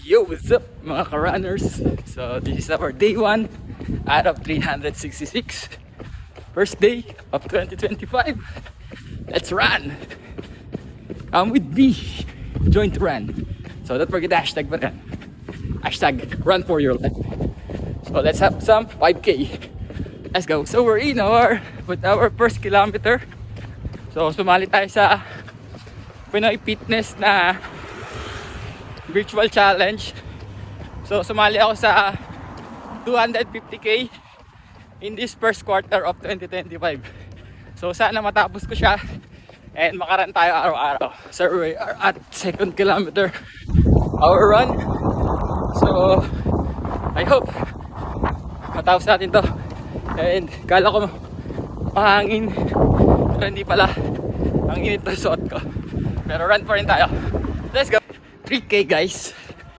Yo, what's up mga ka-runners? So this is our day 1 out of 366. First day of 2025. Let's run! Come with me. Join to run. So don't forget the hashtag pa rin. Hashtag run for your life. So let's have some 5K. Let's go. So we're in with our first kilometer. So sumali tayo sa Pinoy Fitness na virtual challenge. So sumali ako sa 250k in this first quarter of 2025. So sana matapos ko siya and makaran tayo araw-araw. So we are at second kilometer our run. So I hope matapos natin to. And kala ko mahangin, pero hindi pala. Ang init na suot ko. Pero run pa rin tayo. Let's go. 3K guys.